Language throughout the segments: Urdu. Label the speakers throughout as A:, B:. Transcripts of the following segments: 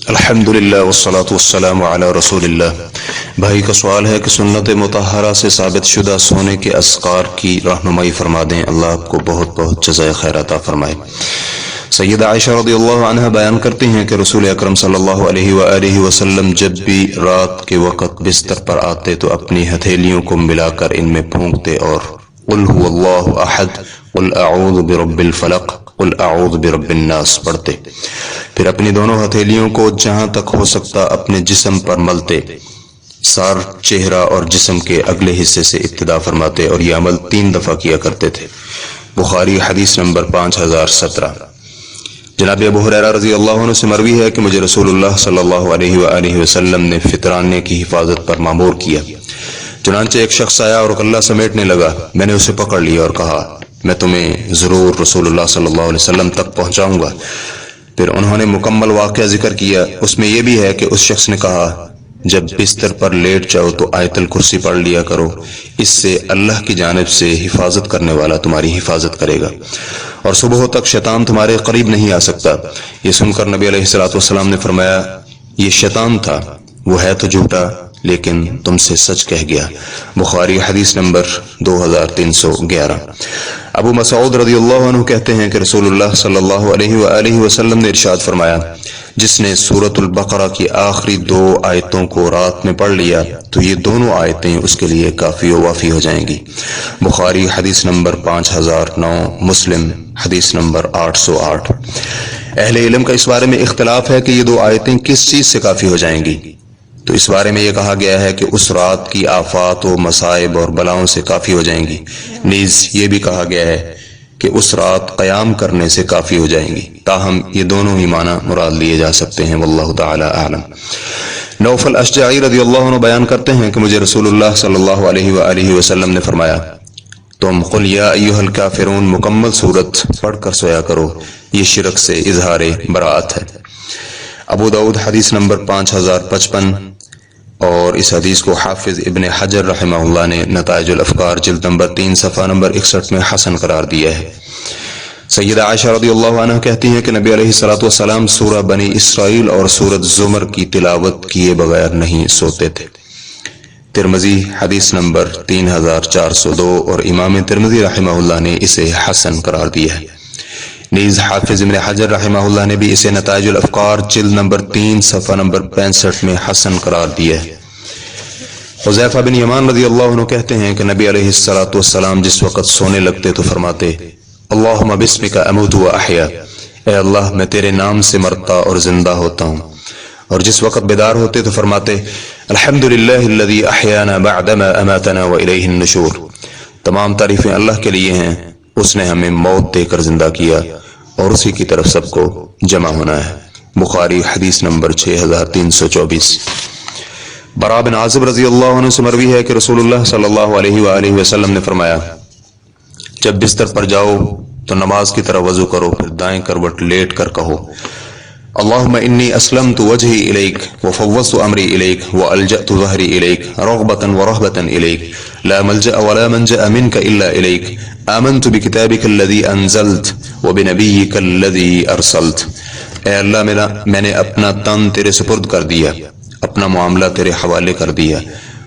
A: الحمدللہ والصلاة والسلام علی رسول اللہ۔ بھائی کا سوال ہے کہ سنت مطہرہ سے ثابت شدہ سونے کے اذکار کی رہنمائی فرما دیں، اللہ آپ کو بہت بہت جزائے خیر عطا فرمائے۔ سیدہ عائشہ رضی اللہ عنہ بیان کرتی ہیں کہ رسول اکرم صلی اللہ علیہ وآلہ وسلم جب بھی رات کے وقت بستر پر آتے تو اپنی ہتھیلیوں کو ملا کر ان میں پھونکتے اور قل هو اللہ احد، قل اعوذ برب الفلق، قل اعوذ برب الناس پڑھتے، پھر اپنی دونوں ہتھیلیوں کو جہاں تک ہو سکتا اپنے جسم پر ملتے، سار، چہرہ اور جسم کے اگلے حصے سے ابتدا فرماتے اور یہ عمل 3 دفعہ کیا کرتے تھے۔ بخاری حدیث نمبر 5017۔ جناب ابو ہریرہ رضی اللہ عنہ سے مروی ہے کہ مجھے رسول اللہ صلی اللہ علیہ وآلہ وسلم نے فطرانے کی حفاظت پر مامور کیا، چنانچہ ایک شخص آیا اور غلہ سمیٹنے لگا، میں نے اسے پکڑ لیا اور کہا میں تمہیں ضرور رسول اللہ صلی اللہ علیہ وسلم تک پہنچاؤں گا۔ پھر انہوں نے مکمل واقعہ ذکر کیا، اس میں یہ بھی ہے کہ اس شخص نے کہا جب بستر پر لیٹ جاؤ تو آیت الکرسی پڑھ لیا کرو، اس سے اللہ کی جانب سے حفاظت کرنے والا تمہاری حفاظت کرے گا اور صبح تک شیطان تمہارے قریب نہیں آ سکتا۔ یہ سن کر نبی علیہ الصلوۃ والسلام نے فرمایا یہ شیطان تھا، وہ ہے تو جھوٹا لیکن تم سے سچ کہہ گیا۔ بخاری حدیث نمبر 2311۔ ابو مسعود رضی اللہ عنہ کہتے ہیں کہ رسول اللہ صلی اللہ علیہ وآلہ وسلم نے ارشاد فرمایا جس نے سورۃ البقرہ کی آخری 2 آیتوں کو رات میں پڑھ لیا تو یہ دونوں آیتیں اس کے لیے کافی و وافی ہو جائیں گی۔ بخاری حدیث نمبر 5009، مسلم حدیث نمبر 808۔ اہل علم کا اس بارے میں اختلاف ہے کہ یہ 2 آیتیں کس چیز سے کافی ہو جائیں گی، تو اس بارے میں یہ کہا گیا ہے کہ اس رات کی آفات و مصائب اور بلاؤں سے کافی ہو جائیں گی، نیز یہ بھی کہا گیا ہے کہ اس رات قیام کرنے سے کافی ہو جائیں گی، تاہم یہ دونوں ہی معنی مراد لیے جا سکتے ہیں، واللہ تعالی اعلم۔ نوفل اشجعی رضی اللہ عنہ بیان کرتے ہیں کہ مجھے رسول اللہ صلی اللہ علیہ وآلہ وسلم نے فرمایا تم قل یا ایھا الکافرون مکمل صورت پڑھ کر سویا کرو، یہ شرک سے اظہار براءت ہے۔ ابو داؤد حدیث نمبر 5055، اور اس حدیث کو حافظ ابن حجر رحمہ اللہ نے نتائج الافکار جلد نمبر 3 صفحہ نمبر 61 میں حسن قرار دیا ہے۔ سیدہ عائشہ رضی اللہ عنہ کہتی ہیں کہ نبی علیہ الصلوۃ والسلام سورہ بنی اسرائیل اور سورۃ زمر کی تلاوت کیے بغیر نہیں سوتے تھے۔ ترمذی حدیث نمبر 3402، اور امام ترمذی رحمہ اللہ نے اسے حسن قرار دیا ہے۔ نیز حافظ ابن حجر رحمہ اللہ نے بھی اسے نتائج الافکار جلد نمبر 3 صفحہ نمبر 65 میں حسن قرار دیا ہے۔ حذیفہ بن یمان رضی اللہ عنہ کہتے ہیں کہ نبی علیہ الصلوۃ والسلام جس وقت سونے لگتے تو فرماتے اللہم باسمک اموت و احیا، اے اللہ میں تیرے نام سے مرتا اور زندہ ہوتا ہوں، اور جس وقت بیدار ہوتے تو فرماتے الحمدللہ الذی احیانا بعدما اماتنا والیہ النشور، تمام تعریفیں اللہ کے لیے ہیں، اس نے ہمیں موت دے کر زندہ کیا اور اسی کی طرف سب کو جمع ہونا ہے۔ بخاری حدیث نمبر 6324۔ براء بن عازب رضی اللہ عنہ سے مروی ہے کہ رسول اللہ صلی اللہ علیہ وآلہ وسلم نے فرمایا جب بستر پر جاؤ تو نماز کی طرح وضو کرو، پھر دائیں کروٹ لیٹ کر کہو اللہم انی اسلمت وجہی الیک وفوضت امری الیک والجأت ظہری الیک رغبتا ورہبتا الیک لا ملجأ ولا منجأ منک الا الیک آمنت بکتابک الذی انزلت وبنبیک الذی ارسلت۔ اے اللہ میں نے اپنا تن تیرے سپرد کر دیا، اپنا معاملہ تیرے حوالے کر دیا،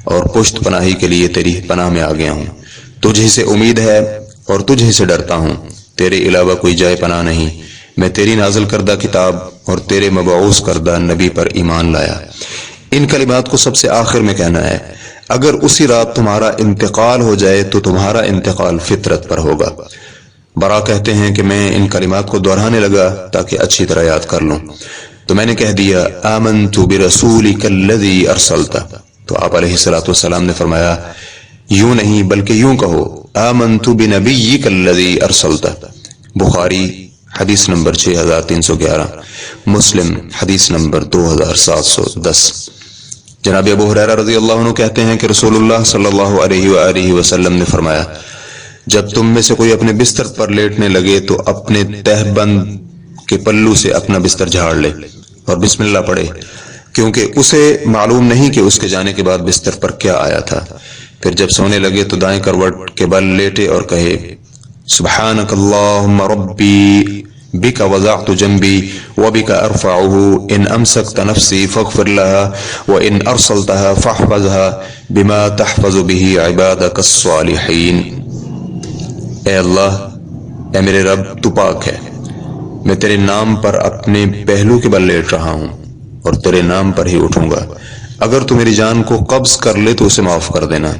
A: اور پشت پناہی کے لیے تیری پناہ میں آ گیا ہوں، تجھ ہی سے امید ہے اور تجھ ہی سے ڈرتا ہوں، تیرے علاوہ کوئی جائے پناہ نہیں، میں تیری نازل کردہ کتاب اور تیرے مبعوث کردہ نبی پر ایمان لایا۔ ان کلمات کو سب سے آخر میں کہنا ہے، اگر اسی رات تمہارا انتقال ہو جائے تو تمہارا انتقال فطرت پر ہوگا۔ برا کہتے ہیں کہ میں ان کلمات کو دہرانے لگا تاکہ اچھی طرح یاد کر لوں، تو میں نے کہہ دیا آمنت برسولک الذی ارسلت، تو آپ علیہ الصلوۃ والسلام نے فرمایا یوں نہیں بلکہ یوں کہو آمنت بنبیک الذی ارسلت۔ بخاری حدیث نمبر 6311، مسلم حدیث نمبر 2710۔ جناب ابو ہریرہ رضی اللہ عنہ کہتے ہیں کہ رسول اللہ صلی اللہ علیہ وآلہ وسلم نے فرمایا جب تم میں سے کوئی اپنے بستر پر لیٹنے لگے تو اپنے تہبند کے پلو سے اپنا بستر جھاڑ لے اور بسم اللہ پڑھے، کیونکہ اسے معلوم نہیں کہ اس کے جانے کے بعد بستر پر کیا آیا تھا۔ پھر جب سونے لگے تو دائیں کروٹ کے بل لیٹے اور کہے سبحانک اللہم ربی بك وضعت جنبي وبك أرفعه إن أمسكت نفسي فاغفر لها وإن أرسلتها فاحفظها بما تحفظ به عبادك الصالحين۔ اے اللہ، اے میرے رب، تو پاک ہے، میں تیرے نام پر اپنے پہلو کے بل لیٹ رہا ہوں اور تیرے نام پر ہی اٹھوں گا۔ اگر تو میری جان کو قبض کر لے تو اسے معاف کر دینا،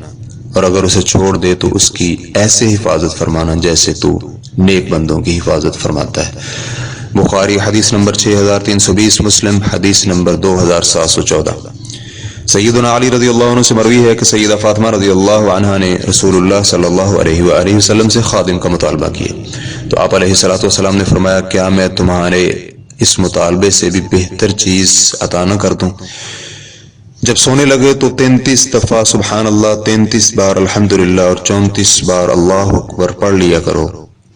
A: اور اگر اسے چھوڑ دے تو اس کی ایسے حفاظت فرمانا جیسے تو نیک بندوں کی حفاظت فرماتا ہے۔ بخاری حدیث نمبر 6320، مسلم حدیث نمبر 2714۔ سیدنا علی رضی اللہ عنہ سے مروی ہے کہ سیدہ فاطمہ رضی اللہ عنہا نے رسول اللہ صلی اللہ علیہ وآلہ وسلم سے خادم کا مطالبہ کیا تو آپ علیہ الصلوۃ والسلام نے فرمایا، کیا میں تمہارے اس مطالبے سے بھی بہتر چیز عطا نہ کر دوں؟ جب سونے لگے تو 33 دفعہ سبحان اللہ، 33 بار الحمدللہ اور 34 بار اللہ اکبر پڑھ لیا کرو۔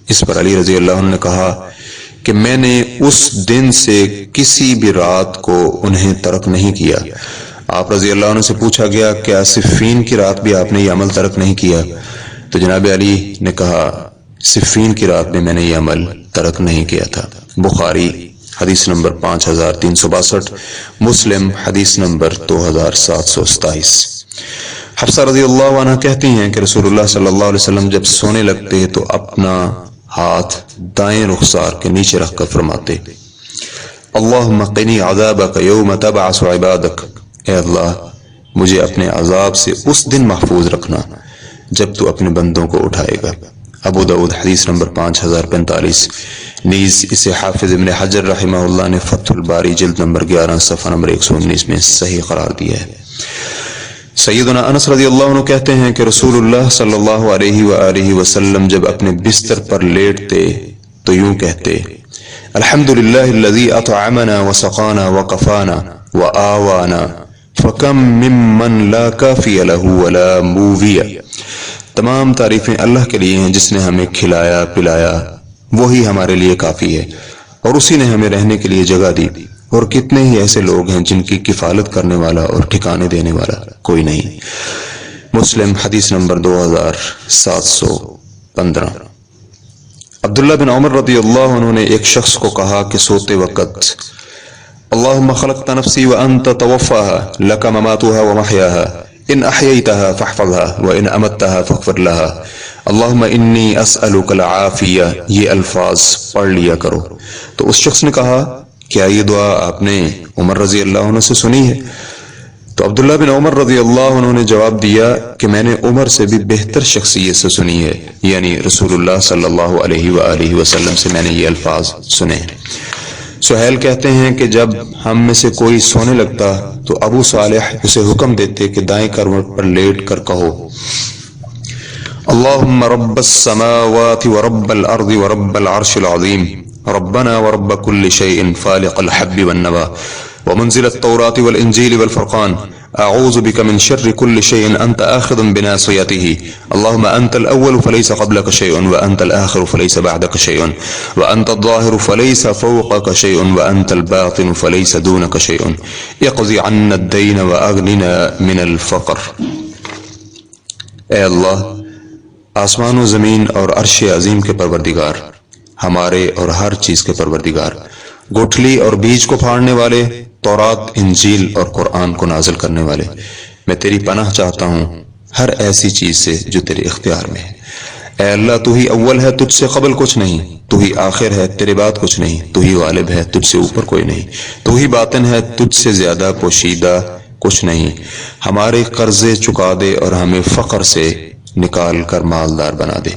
A: اس پر علی رضی اللہ عنہ نے کہا کہ میں نے اس دن سے کسی بھی رات کو انہیں ترک نہیں کیا۔ آپ رضی اللہ عنہ سے پوچھا گیا، کیا صفین کی رات بھی آپ نے یہ عمل ترک نہیں کیا؟ تو جناب علی نے کہا، صفین کی رات میں نے یہ عمل ترک نہیں کیا تھا۔ بخاری حدیث نمبر 5362، مسلم حدیث نمبر 2727۔ حفصہ رضی اللہ عنہ کہتی ہیں کہ رسول اللہ صلی اللہ علیہ وسلم جب سونے لگتے تو اپنا ہاتھ دائیں رخسار کے نیچے رکھ کر فرماتے، اللہم قنی عذابک یوم تبعث عبادک، اے اللہ مجھے اپنے عذاب سے اس دن محفوظ رکھنا جب تو اپنے بندوں کو اٹھائے گا۔ ابو داؤد حدیث نمبر 5045۔ نیز اسے حافظ ابن حجر رحمہ اللہ نے فتح الباری جلد نمبر 11 صفحہ نمبر 119 میں صحیح قرار دیا ہے۔ سیدنا انس رضی اللہ عنہ کہتے ہیں کہ رسول اللہ صلی اللہ علیہ وآلہ وسلم جب اپنے بستر پر لیٹتے تو یوں کہتے، الحمدللہ الذی اطعمنا وسقانا وقفانا وآوانا فکم ممن لا کافی لہ ولا مووی۔ تمام تعریفیں اللہ کے لیے ہیں جس نے ہمیں کھلایا پلایا، وہی ہمارے لیے کافی ہے، اور اسی نے ہمیں رہنے کے لیے جگہ دی، اور کتنے ہی ایسے لوگ ہیں جن کی کفالت کرنے والا اور ٹھکانے دینے والا کوئی نہیں۔ مسلم حدیث نمبر 2715۔ عبداللہ بن عمر رضی اللہ عنہ نے ایک شخص کو کہا کہ سوتے وقت، اللہم خلقت نفسی وانت توفاها لک مماتها ومحیاها ان احییتها فاحفظها وان امتها فاغفر لها اللہم انی اسألک العافیہ، یہ الفاظ پڑھ لیا کرو۔ تو اس شخص نے کہا، کیا یہ دعا آپ نے عمر رضی اللہ عنہ سے سنی ہے؟ تو عبداللہ بن عمر رضی اللہ عنہ نے جواب دیا کہ میں نے عمر سے بھی بہتر شخصیت سے سنی ہے، یعنی رسول اللہ صلی اللہ علیہ وآلہ وسلم سے میں نے یہ الفاظ سنے۔ سہیل کہتے ہیں کہ جب ہم میں سے کوئی سونے لگتا تو ابو صالح اسے حکم دیتے کہ دائیں کروٹ پر لیٹ کر کہو، اللہم رب السماوات ورب الارض ورب العرش العظیم ربنا ورب كل شيء فالق الحب والنوى ومنزل التوراة والإنجيل والفرقان أعوذ بك من شر كل شيء أنت آخذ بناصيته اللهم أنت الأول فليس قبلك شيء وأنت الآخر فليس بعدك شيء وأنت الظاهر فليس فوقك شيء وأنت الباطن فليس دونك شيء اقضي عنا الدين وأغننا من الفقر۔ اے اللہ، آسمان و زمین اور عرش عظیم کے پروردگار، ہمارے اور ہر چیز کے پروردگار، گٹھلی اور بیج کو پھاڑنے والے، تورات، انجیل اور قرآن کو نازل کرنے والے، میں تیری پناہ چاہتا ہوں ہر ایسی چیز سے جو تیرے اختیار میں ہے۔ اے اللہ، تو ہی اول ہے، تجھ سے قبل کچھ نہیں، تو ہی آخر ہے، تیرے بعد کچھ نہیں، تو ہی غالب ہے، تجھ سے اوپر کوئی نہیں، تو ہی باطن ہے، تجھ سے زیادہ پوشیدہ کچھ نہیں۔ ہمارے قرضے چکا دے اور ہمیں فقر سے نکال کر مالدار بنا دے۔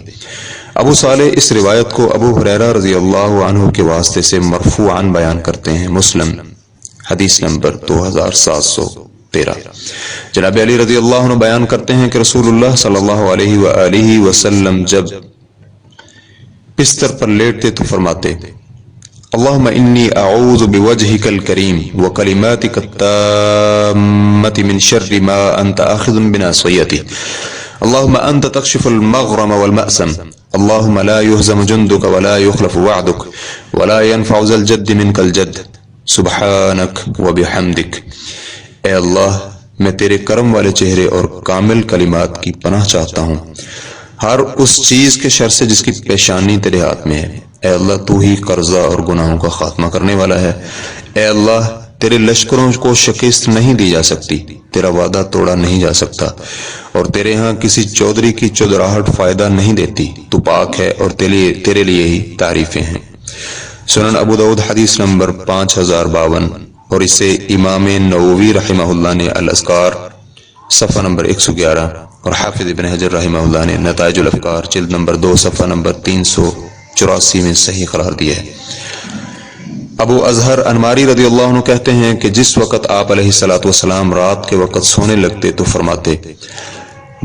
A: ابو صالح اس روایت کو ابو ہریرہ رضی اللہ عنہ کے واسطے سے مرفوعاً بیان کرتے ہیں۔ مسلم حدیث نمبر 2713۔ جناب علی رضی اللہ عنہ بیان کرتے ہیں کہ رسول اللہ صلی اللہ علیہ وآلہ وسلم جب بستر پر لیٹتے تو فرماتے، اللہم انی اعوذ بوجہک الکریم وکلماتک التامۃ من شر ما انت آخذ بناصیتہ اللہم انت تکشف المغرم والمأسم اللہم لا يهزم جندک ولا يخلف وعدک ولا ينفع ذا الجد منک الجد سبحانک وبحمدک۔ اے اللہ، میں تیرے کرم والے چہرے اور کامل کلمات کی پناہ چاہتا ہوں ہر اس چیز کے شر سے جس کی پیشانی تیرے ہاتھ میں ہے، اے اللہ تو ہی قرضہ اور گناہوں کا خاتمہ کرنے والا ہے۔ اے اللہ تیرے لشکروں کو شکست نہیں دی جا سکتی، تیرا وعدہ توڑا نہیں جا سکتا، اور تیرے ہاں کسی چودھری کی چودراہٹ فائدہ نہیں دیتی، تو پاک ہے اور تیرے لیے ہی تعریفیں ہیں۔ سنن ابو داؤد حدیث نمبر 5052، اور اسے امام نووی رحمہ اللہ نے الاذکار صفحہ نمبر 111 اور حافظ ابن حجر رحمہ اللہ نے نتائج الافکار جلد نمبر 2 صفحہ نمبر 384 میں صحیح قرار دیا ہے۔ ابو اظہر انماری رضی اللہ عنہ کہتے ہیں کہ جس وقت آپ علیہ الصلوۃ والسلام رات کے وقت سونے لگتے تو فرماتے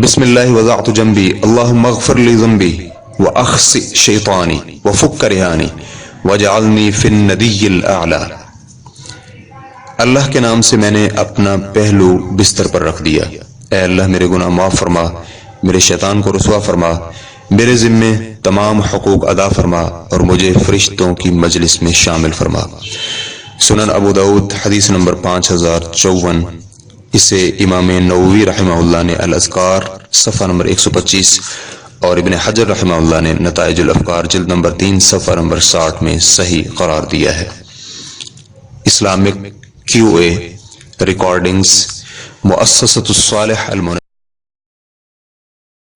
A: بسم اللہ وضعت جنبی اللہم اغفر لی ذنبی واخس شیطانی وفک رہانی وجعلنی فی الندی الاعلی، اللہ کے نام سے میں نے اپنا پہلو بستر پر رکھ دیا، اے اللہ میرے گناہ معاف فرما، میرے شیطان کو رسوا فرما، میرے ذمے تمام حقوق ادا فرما، اور مجھے فرشتوں کی مجلس میں شامل فرما۔ سنن ابو داؤد حدیث نمبر 5054، اسے امام نووی رحمہ اللہ نے الاذکار صفحہ نمبر 125 اور ابن حجر رحمہ اللہ نے نتائج الافکار جلد نمبر 3 صفحہ نمبر 60 میں صحیح قرار دیا ہے۔ اسلامک QA ریکارڈنگز، مؤسسۃ الصالح المنجد۔